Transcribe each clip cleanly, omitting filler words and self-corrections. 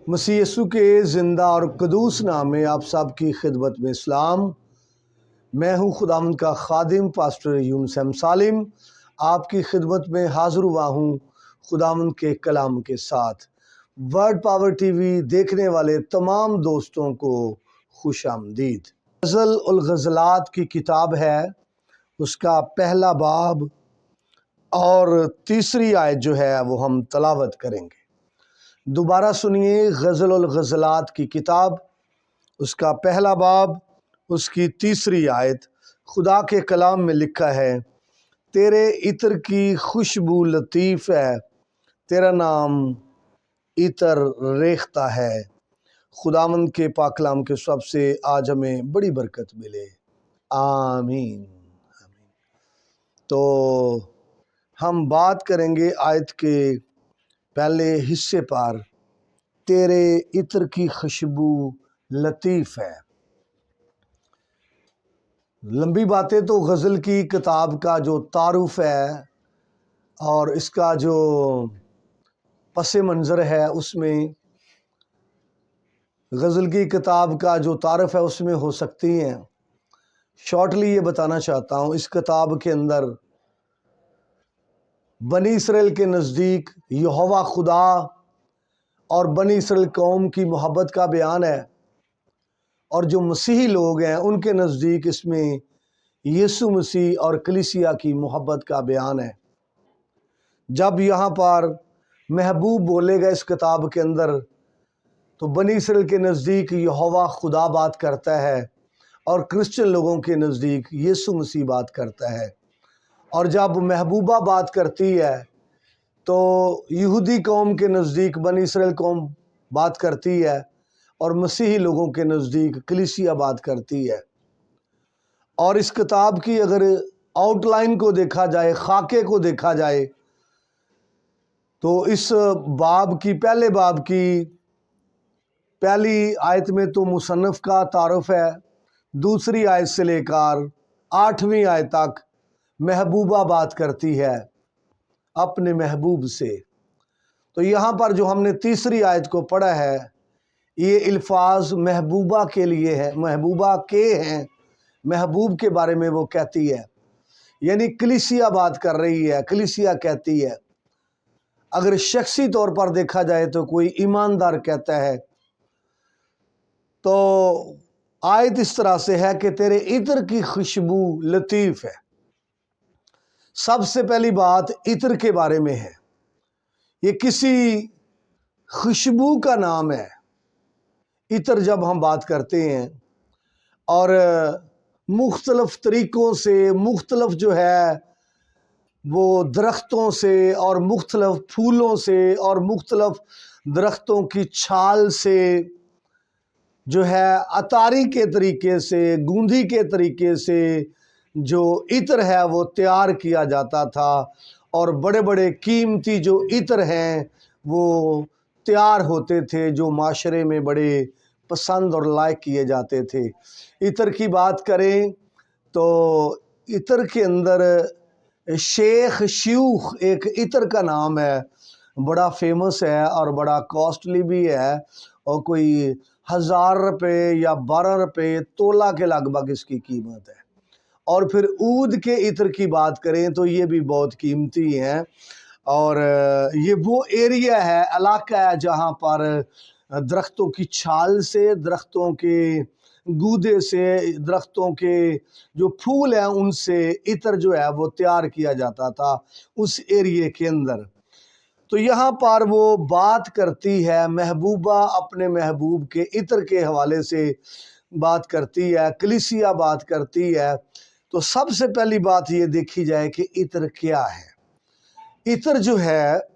मसीह यीशु के ज़िंदा और कदूस नाम में आप सब की खिदमत में इस्लाम। मैं हूँ खुदावंद का खादिम पास्टर यूनुस अहमद सालिम, आपकी खिदमत में हाज़िर हुआ हूँ खुदावंद के कलाम के साथ। वर्ड पावर टीवी देखने वाले तमाम दोस्तों को खुश आमदीद। गज़ल उल गज़लात की किताब है, उसका पहला बाब और तीसरी आयत जो है वो हम तलावत करेंगे। दोबारा सुनिए, गज़ल उल गज़लात की किताब, उसका पहला बाब, उसकी तीसरी आयत। खुदा के कलाम में लिखा है, तेरे इत्र की खुशबू लतीफ़ है, तेरा नाम इत्र रेख्ता है। खुदावंद के पाक कलाम के सब से आज हमें बड़ी बरकत मिले, आमीन। तो हम बात करेंगे आयत के पहले हिस्से पर, तेरे इत्र की खुशबू लतीफ़ है। लंबी बातें तो गज़ल की किताब का जो तारुफ है और इसका जो पस मंज़र है, उसमें गज़ल की किताब का जो तारुफ है उसमें हो सकती हैं। शॉर्टली ये बताना चाहता हूँ, इस किताब के अंदर बनी इसराइल के नज़दीक यहोवा खुदा और बनी इसराइल कौम की मोहब्बत का बयान है, और जो मसीही लोग हैं उनके नज़दीक इसमें यीशु मसीह और कलीसिया की मोहब्बत का बयान है। जब यहाँ पर महबूब बोलेगा इस किताब के अंदर, तो बनी इसराइल के नज़दीक यहोवा खुदा बात करता है और क्रिश्चियन लोगों के नज़दीक यीशु मसीह बात करता है। और जब महबूबा बात करती है तो यहूदी कौम के नज़दीक बनी इसराइल कौम बात करती है और मसीही लोगों के नज़दीक कलीसिया बात करती है। और इस किताब की अगर आउटलाइन को देखा जाए, खाके को देखा जाए, तो इस बाब की पहले बाब की पहली आयत में तो मुसन्नफ़ का तारुफ है, दूसरी आयत से लेकर 8वीं आयत तक महबूबा बात करती है अपने महबूब से। तो यहाँ पर जो हमने तीसरी आयत को पढ़ा है, ये अल्फाज महबूबा के लिए है, महबूबा के हैं, महबूब के बारे में वो कहती है, यानी कलीसिया बात कर रही है, कलीसिया कहती है। अगर शख्सी तौर पर देखा जाए तो कोई ईमानदार कहता है, तो आयत इस तरह से है कि तेरे इत्र की खुशबू लतीफ़ है। सबसे पहली बात इत्र के बारे में है, ये किसी खुशबू का नाम है। इत्र जब हम बात करते हैं और मुख्तलफ तरीक़ों से, मुख्तलफ जो है वो दरख्तों से और मुख्तलफ फूलों से और मुख्तलफ दरख्तों की छाल से जो है अतारी के तरीके से, गूंदी के तरीके से जो इत्र है वो तैयार किया जाता था, और बड़े बड़े कीमती जो इत्र हैं वो तैयार होते थे, जो माशरे में बड़े पसंद और लायक किए जाते थे। इत्र की बात करें तो इत्र के अंदर शेख श्यूख एक इत्र का नाम है, बड़ा फेमस है और बड़ा कॉस्टली भी है, और कोई 1000 रुपये या 12 रुपये तोला के लगभग इसकी कीमत है। और फिर ऊद के इत्र की बात करें तो ये भी बहुत कीमती हैं, और ये वो एरिया है, इलाका है जहाँ पर दरख्तों की छाल से, दरख्तों के गूदे से, दरख्तों के जो फूल हैं उनसे इत्र जो है वो तैयार किया जाता था उस एरिए के अंदर। तो यहाँ पर वो बात करती है, महबूबा अपने महबूब के इत्र के हवाले से बात करती है, कलीसिया बात करती है। तो सबसे पहली बात ये देखी जाए कि इत्र क्या है। इत्र जो है,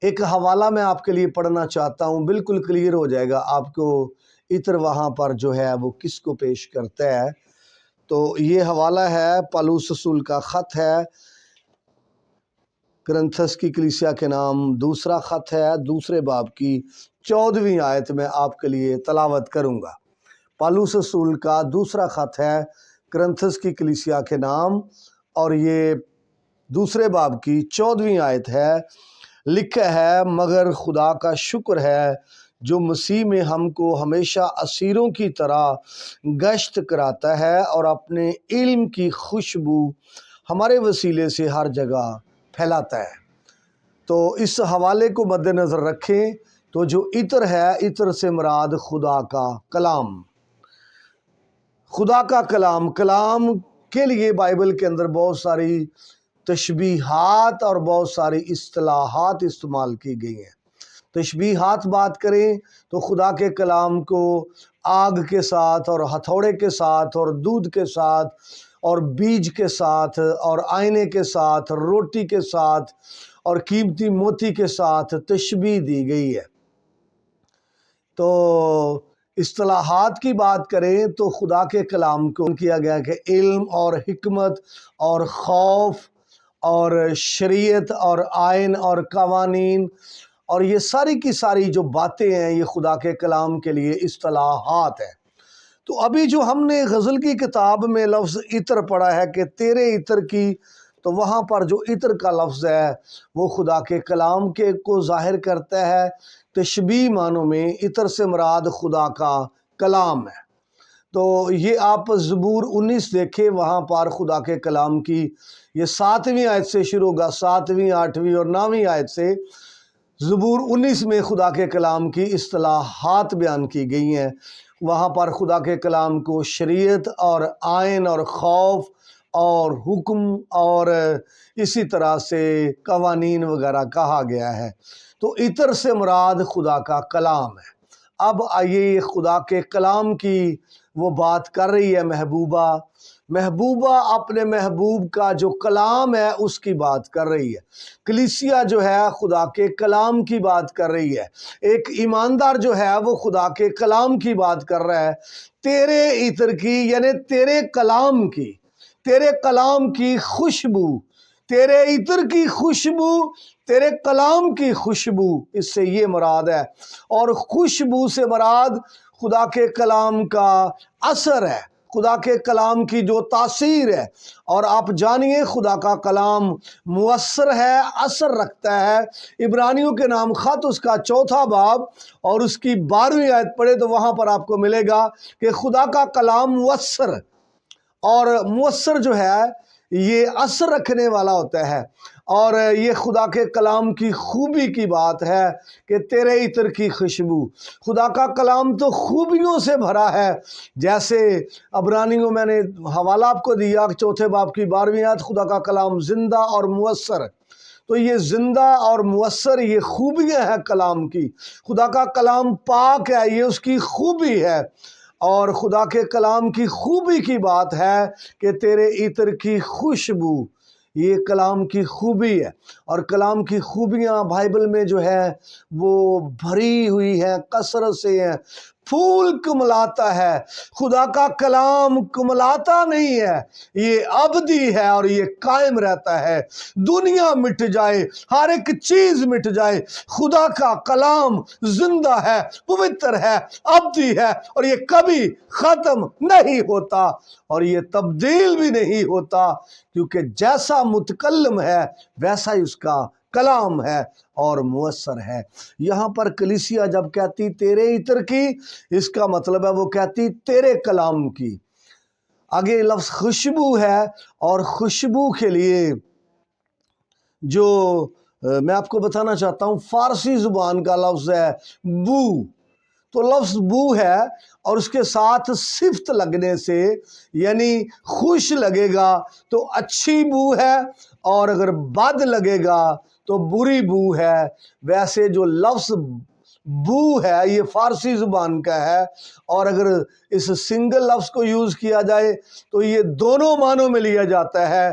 एक हवाला मैं आपके लिए पढ़ना चाहता हूँ, बिल्कुल क्लियर हो जाएगा आपको इत्र वहाँ पर जो है वो किसको पेश करता है। तो ये हवाला है, पौलुस रसूल का ख़त है, कुरिन्थस की कलीसिया के नाम, दूसरा ख़त है, दूसरे बाब की 14वीं आयत में आपके लिए तलावत करूँगा। पौलुस रसूल का दूसरा ख़त है कुरिन्थस की कलीसिया के नाम, और ये दूसरे बाब की 14वीं आयत है। لکھا ہے مگر خدا کا شکر ہے جو مسیح میں ہم کو ہمیشہ اسیروں کی طرح گشت کراتا ہے اور اپنے علم کی خوشبو ہمارے وسیلے سے ہر جگہ پھیلاتا ہے۔ تو اس حوالے کو مد نظر رکھیں تو جو عطر ہے، عطر سے مراد خدا کا کلام۔ خدا کا کلام کے لیے بائبل کے اندر بہت ساری تشبیہات اور بہت ساری اصطلاحات استعمال کی گئی ہیں۔ تشبیہات بات کریں تو خدا کے کلام کو آگ کے ساتھ اور ہتھوڑے کے ساتھ اور دودھ کے ساتھ اور بیج کے ساتھ اور آئینے کے ساتھ، روٹی کے ساتھ اور قیمتی موتی کے ساتھ تشبیہ دی گئی ہے۔ تو اصطلاحات کی بات کریں تو خدا کے کلام کو کیا گیا کہ علم اور حکمت اور خوف اور شریعت اور آئین اور قوانین اور یہ ساری کی ساری جو باتیں ہیں یہ خدا کے کلام کے لیے اصطلاحات ہیں۔ تو ابھی جو ہم نے غزل کی کتاب میں لفظ عطر پڑھا ہے کہ تیرے عطر کی، تو وہاں پر جو عطر کا لفظ ہے وہ خدا کے کلام کے کو ظاہر کرتا ہے۔ تشبیہ معنوں میں عطر سے مراد خدا کا کلام ہے۔ تو یہ آپ زبور 19 دیکھیں، وہاں پر خدا کے کلام کی یہ 7ویں آیت سے شروع ہوگا، 7ویں 8ویں اور 9ویں آیت سے زبور 19 میں خدا کے کلام کی اصطلاحات بیان کی گئی ہیں۔ وہاں پر خدا کے کلام کو شریعت اور آئین اور خوف اور حکم اور اسی طرح سے قوانین وغیرہ کہا گیا ہے۔ تو عطر سے مراد خدا کا کلام ہے۔ اب آئیے خدا کے کلام کی وہ بات کر رہی ہے محبوبہ اپنے محبوب کا جو کلام ہے اس کی بات کر رہی ہے۔ کلیسیا جو ہے خدا کے کلام کی بات کر رہی ہے۔ ایک ایماندار جو ہے وہ خدا کے کلام کی بات کر رہا ہے۔ تیرے عطر کی یعنی تیرے کلام کی خوشبو، تیرے عطر کی خوشبو، تیرے کلام کی خوشبو، اس سے یہ مراد ہے۔ اور خوشبو سے مراد خدا کے کلام کا اثر ہے، خدا کے کلام کی جو تاثیر ہے۔ اور آپ جانیے خدا کا کلام مؤثر ہے، اثر رکھتا ہے۔ عبرانیوں کے نام خط اس کا 4 باب اور اس کی 12ویں آیت پڑھے تو وہاں پر آپ کو ملے گا کہ خدا کا کلام مؤثر، اور مؤثر جو ہے یہ اثر رکھنے والا ہوتا ہے۔ اور یہ خدا کے کلام کی خوبی کی بات ہے کہ تیرے عطر کی خوشبو۔ خدا کا کلام تو خوبیوں سے بھرا ہے، جیسے عبرانیوں میں نے حوالہ آپ کو دیا 4 باب کی 12ویں آیت، خدا کا کلام زندہ اور مؤثر۔ تو یہ زندہ اور مؤثر یہ خوبیاں ہیں کلام کی۔ خدا کا کلام پاک ہے، یہ اس کی خوبی ہے۔ اور خدا کے کلام کی خوبی کی بات ہے کہ تیرے عطر کی خوشبو، یہ کلام کی خوبی ہے۔ اور کلام کی خوبیاں بائبل میں جو ہے وہ بھری ہوئی ہیں، کثرت سے ہیں۔ پھول کملاتا ہے، خدا کا کلام کملاتا نہیں ہے، یہ ابدی ہے اور یہ قائم رہتا ہے۔ دنیا مٹ جائے، ہر ایک چیز مٹ جائے، خدا کا کلام زندہ ہے، پوتر ہے، ابدی ہے اور یہ کبھی ختم نہیں ہوتا اور یہ تبدیل بھی نہیں ہوتا، کیونکہ جیسا متکلم ہے ویسا ہی اس کا کلام ہے اور مؤثر ہے۔ یہاں پر کلیسیا جب کہتی تیرے عطر کی، اس کا مطلب ہے وہ کہتی تیرے کلام کی۔ آگے لفظ خوشبو ہے، اور خوشبو کے لیے جو میں آپ کو بتانا چاہتا ہوں فارسی زبان کا لفظ ہے بو۔ تو لفظ بو ہے اور اس کے ساتھ صفت لگنے سے یعنی خوش لگے گا تو اچھی بو ہے، اور اگر بد لگے گا تو بری بو ہے۔ ویسے جو لفظ بو ہے یہ فارسی زبان کا ہے، اور اگر اس سنگل لفظ کو یوز کیا جائے تو یہ دونوں معنوں میں لیا جاتا ہے،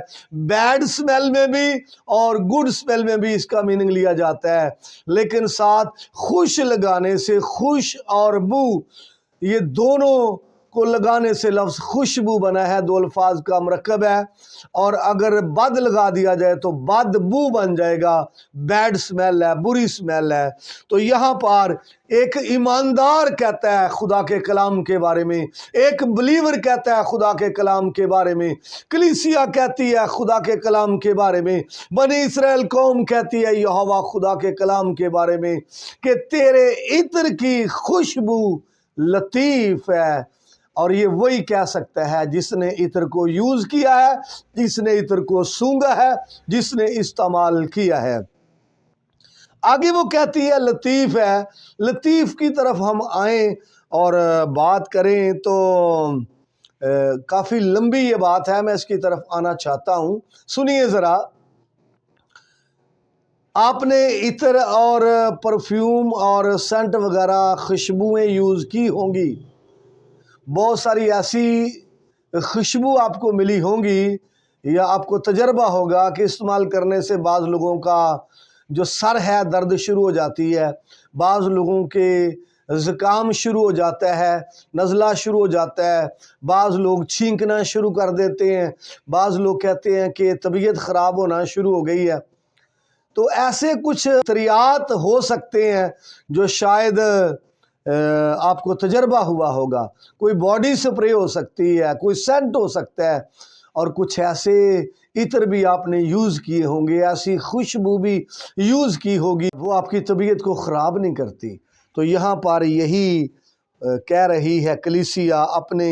بیڈ سمیل میں بھی اور گڈ سمیل میں بھی اس کا میننگ لیا جاتا ہے۔ لیکن ساتھ خوش لگانے سے خوش اور بو یہ دونوں کو लगाने से लफ्ज़ खुशबू बना है, दो अल्फाज का मरकब है। और अगर बद लगा दिया जाए तो बदबू बन जाएगा, बैड स्मेल है, बुरी स्मेल है। तो यहाँ पर एक ईमानदार कहता है खुदा के कलाम के बारे में, एक बिलीवर कहता है खुदा के कलाम के बारे में, कलीसिया कहती है खुदा के कलाम के बारे में, बनी इसराइल कौम कहती है यहोवा खुदा के कलाम के बारे में कि तेरे इत्र की खुशबू लतीफ़ है। और ये वही कह सकता है जिसने इत्र को यूज़ किया है, जिसने इत्र को सूंघा है, जिसने इस्तेमाल किया है। आगे वो कहती है लतीफ़ है। लतीफ़ की तरफ हम आएँ और बात करें तो काफ़ी लंबी ये बात है, मैं इसकी तरफ आना चाहता हूँ। सुनिए ज़रा। आपने इत्र और परफ्यूम और सेंट वगैरह खुशबुएँ यूज़ की होंगी। बहुत सारी ऐसी खुशबू आपको मिली होंगी या आपको तजर्बा होगा कि इस्तेमाल करने से बाज़ लोगों का जो सर है दर्द शुरू हो जाती है, बाज़ लोगों के ज़ुकाम शुरू हो जाता है, नज़ला शुरू हो जाता है, बाज़ लोग छींकना शुरू कर देते हैं, बाज़ लोग कहते हैं कि तबीयत ख़राब होना शुरू हो गई है। तो ऐसे कुछ तरियात हो सकते हैं जो शायद आपको तजर्बा हुआ होगा। कोई बॉडी स्प्रे हो सकती है, कोई सेंट हो सकता है, और कुछ ऐसे इत्र भी आपने यूज़ किए होंगे, ऐसी खुशबू भी यूज़ की होगी, वो आपकी तबीयत को ख़राब नहीं करती। तो यहाँ पर यही कह रही है कलीसिया अपने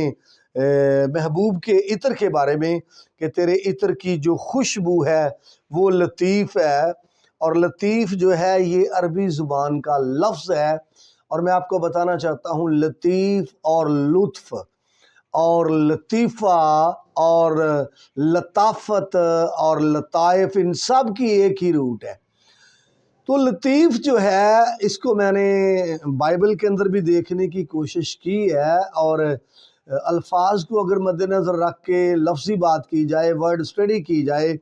महबूब के इत्र के बारे में कि तेरे इत्र की जो खुशबू है वो लतीफ़ है। और लतीफ़ जो है ये अरबी ज़ुबान का लफ्ज़ है। और मैं आपको बताना चाहता हूँ लतीफ़ और लुत्फ़ और लतीफ़ा और लताफ़त और लताइफ़, इन सब की एक ही रूट है। तो लतीफ़ जो है इसको मैंने बाइबल के अंदर भी देखने की कोशिश की है, और अल्फाज को अगर मद्देनज़र रख के लफ्ज़ी बात की जाए, वर्ड स्टडी की जाए,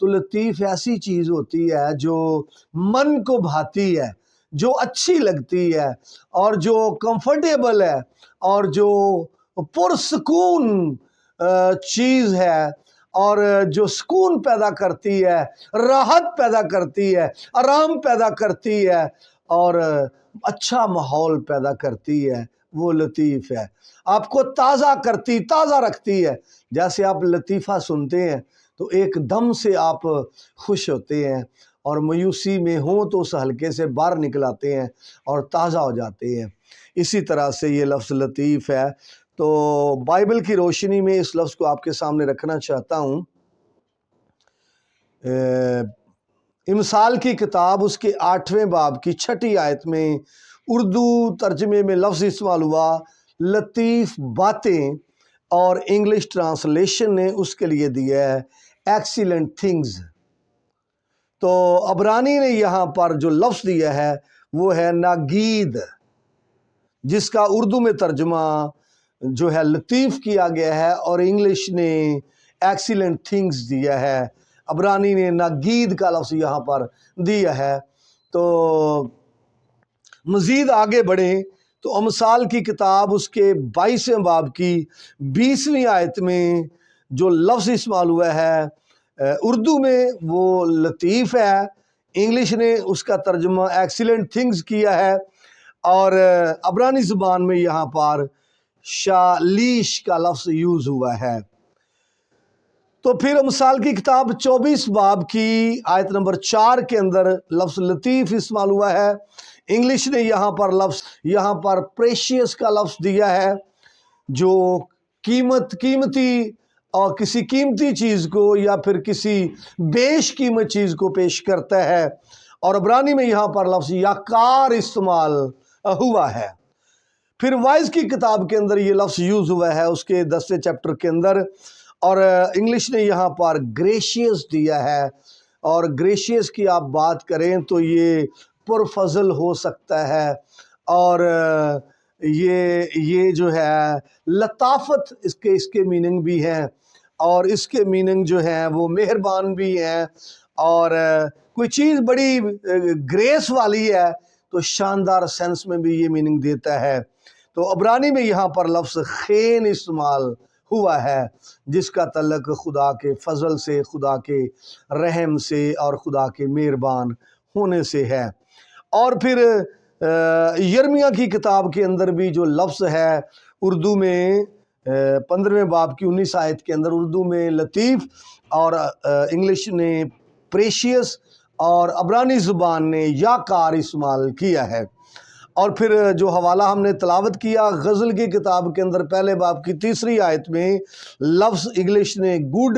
तो लतीफ़ ऐसी चीज़ होती है जो मन को भाती है, जो अच्छी लगती है और जो कंफर्टेबल है और जो पुरसकून चीज़ है और जो सुकून पैदा करती है, राहत पैदा करती है, आराम पैदा करती है और अच्छा माहौल पैदा करती है, वो लतीफ़ है। आपको ताज़ा रखती है। जैसे आप लतीफ़ा सुनते हैं तो एकदम से आप खुश होते हैं और मायूसी में हो तो उस हल्के से बाहर निकल आते हैं और ताज़ा हो जाते हैं। इसी तरह से ये लफ्ज़ लतीफ़ है। तो बाइबल की रोशनी में इस लफ्ज़ को आपके सामने रखना चाहता हूँ। मिसाल की किताब उसके 8वें बाब की 6ठी आयत में उर्दू तर्जमे में लफ्ज़ इस्तेमाल हुआ लतीफ़ बातें, और इंग्लिश ट्रांसलेशन ने उसके लिए दिया है एक्सीलेंट थिंग्स। तो अबरानी ने यहाँ पर जो लफ्ज़ दिया है वो है नागीद, जिसका उर्दू में तर्जुमा जो है लतीफ़ किया गया है और इंग्लिश ने एक्सीलेंट थिंग्स दिया है। अबरानी ने नागीद का लफ्ज़ यहाँ पर दिया है। तो मज़ीद आगे बढ़ें तो अमसाल की किताब उसके 22वें बाब की 20वीं आयत में जो लफ्ज़ इस्तेमाल हुआ है उर्दू में वो लतीफ़ है, इंग्लिश ने उसका तर्जुमा एक्सीलेंट थिंग्स किया है, और अबरानी ज़ुबान में यहाँ पर शालीश का लफ्ज़ यूज़ हुआ है। तो फिर मिसाल की किताब 24 बाब की आयत नंबर 4 के अंदर लफ्ज़ लतीफ़ इस्तेमाल हुआ है। इंग्लिश ने यहाँ पर प्रेशियस का लफ्ज़ दिया है, जो कीमती और किसी कीमती चीज़ को या फिर किसी बेशकीमत चीज़ को पेश करता है। और अबरानी में यहाँ पर लफ्ज़ याकार इस्तेमाल हुआ है। फिर वाइज की किताब के अंदर ये लफ्ज़ यूज़ हुआ है उसके 10वें चैप्टर के अंदर, और इंग्लिश ने यहाँ पर ग्रेशियस दिया है। और ग्रेशियस की आप बात करें तो ये पुरफजल हो सकता है, और ये जो है लताफत इसके मीनिंग भी हैं, और इसके मीनिंग जो है वो मेहरबान भी हैं, और कोई चीज़ बड़ी ग्रेस वाली है तो शानदार सेंस में भी ये मीनिंग देता है। تو عبرانی میں یہاں پر لفظ خین استعمال ہوا ہے، جس کا تعلق خدا کے فضل سے، خدا کے رحم سے اور خدا کے مہربان ہونے سے ہے۔ اور پھر یرمیہ کی کتاب کے اندر بھی جو لفظ ہے اردو میں 15ویں باب کی 19 آیت کے اندر اردو میں لطیف اور انگلش نے پریشیس اور عبرانی زبان نے یاکار استعمال کیا ہے۔ اور پھر جو حوالہ ہم نے تلاوت کیا غزل کی کتاب کے اندر پہلے باب کی 3 آیت میں لفظ انگلش نے گڈ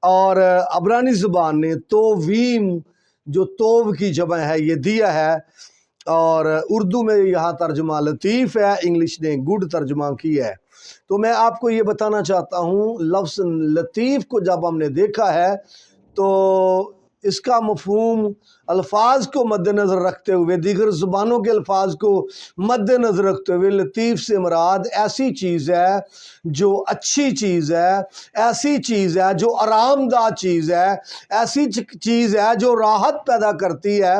اور عبرانی زبان نے توویم، جو توو کی جمع ہے، یہ دیا ہے، اور اردو میں یہاں ترجمہ لطیف ہے، انگلش نے گڈ ترجمہ کیا ہے۔ تو میں آپ کو یہ بتانا چاہتا ہوں لفظ لطیف کو جب ہم نے دیکھا ہے تو اس کا مفہوم الفاظ کو مد نظر رکھتے ہوئے، دیگر زبانوں کے الفاظ کو مد نظر رکھتے ہوئے، لطیف سے مراد ایسی چیز ہے جو اچھی چیز ہے، ایسی چیز ہے جو آرام دہ چیز ہے، ایسی چیز ہے جو راحت پیدا کرتی ہے،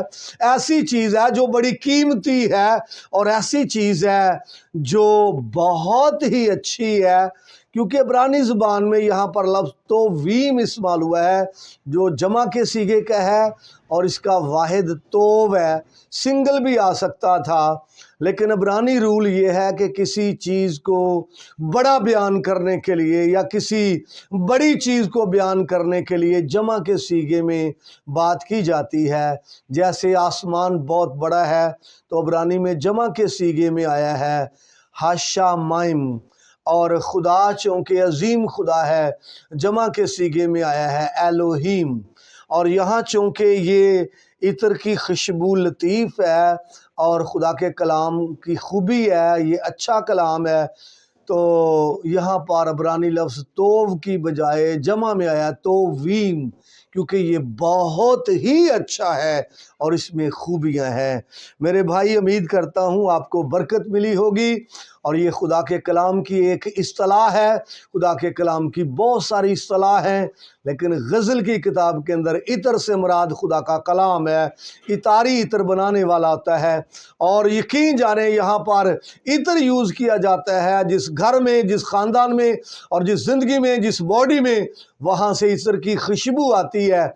ایسی چیز ہے جو بڑی قیمتی ہے، اور ایسی چیز ہے جو بہت ہی اچھی ہے۔ کیونکہ عبرانی زبان میں یہاں پر لفظ توویم استعمال ہوا ہے جو جمع کے صیغے کا ہے، اور اس کا واحد توو ہے، سنگل بھی آ سکتا تھا، لیکن عبرانی رول یہ ہے کہ کسی چیز کو بڑا بیان کرنے کے لیے یا کسی بڑی چیز کو بیان کرنے کے لیے جمع کے صیغے میں بات کی جاتی ہے۔ جیسے آسمان بہت بڑا ہے تو عبرانی میں جمع کے صیغے میں آیا ہے ہاشا مائم، اور خدا چونکہ عظیم خدا ہے جمع کے صیغے میں آیا ہے ایلوہیم۔ اور یہاں چونکہ یہ عطر کی خوشبو لطیف ہے اور خدا کے کلام کی خوبی ہے، یہ اچھا کلام ہے، تو یہاں پر عبرانی لفظ توو کی بجائے جمع میں آیا توویم، کیونکہ یہ بہت ہی اچھا ہے اور اس میں خوبیاں ہیں۔ میرے بھائی، امید کرتا ہوں آپ کو برکت ملی ہوگی، اور یہ خدا کے کلام کی ایک اصطلاح ہے۔ خدا کے کلام کی بہت ساری اصطلاح ہیں، لیکن غزل کی کتاب کے اندر عطر سے مراد خدا کا کلام ہے، عطاری عطر بنانے والا ہوتا ہے، اور یقین جانیں یہاں پر عطر یوز کیا جاتا ہے جس گھر میں، جس خاندان میں اور جس زندگی میں، جس باڈی میں، وہاں سے عطر کی خوشبو آتی ہے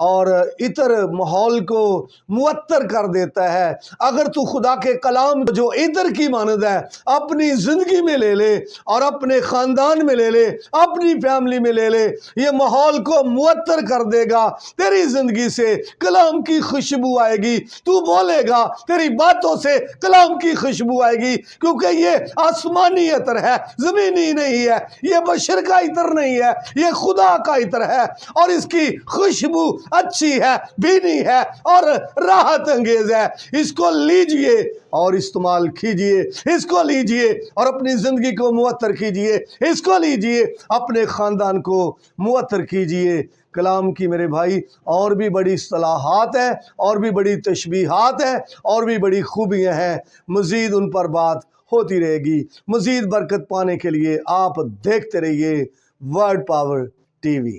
اور عطر ماحول کو معطر کر دیتا ہے۔ اگر تو خدا کے کلام جو عطر کی مانند ہے اپنی زندگی میں لے لے اور اپنے خاندان میں لے لے، اپنی فیملی میں لے لے، یہ ماحول کو معطر کر دے گا۔ تیری زندگی سے کلام کی خوشبو آئے گی، تو بولے گا تیری باتوں سے کلام کی خوشبو آئے گی، کیونکہ یہ آسمانی عطر ہے، زمینی نہیں ہے، یہ بشر کا عطر نہیں ہے، یہ خدا کا عطر ہے، اور اس کی خوشبو اچھی ہے، بھینی ہے اور راحت انگیز ہے۔ اس کو لیجئے اور استعمال کیجئے، اس کو لیجئے اور اپنی زندگی کو معطر کیجئے، اس کو لیجئے اپنے خاندان کو معطر کیجئے۔ کلام کی میرے بھائی اور بھی بڑی اصطلاحات ہیں، اور بھی بڑی تشبیہات ہیں، اور بھی بڑی خوبیاں ہیں، مزید ان پر بات ہوتی رہے گی۔ مزید برکت پانے کے لیے آپ دیکھتے رہیے ورڈ پاور ٹی وی۔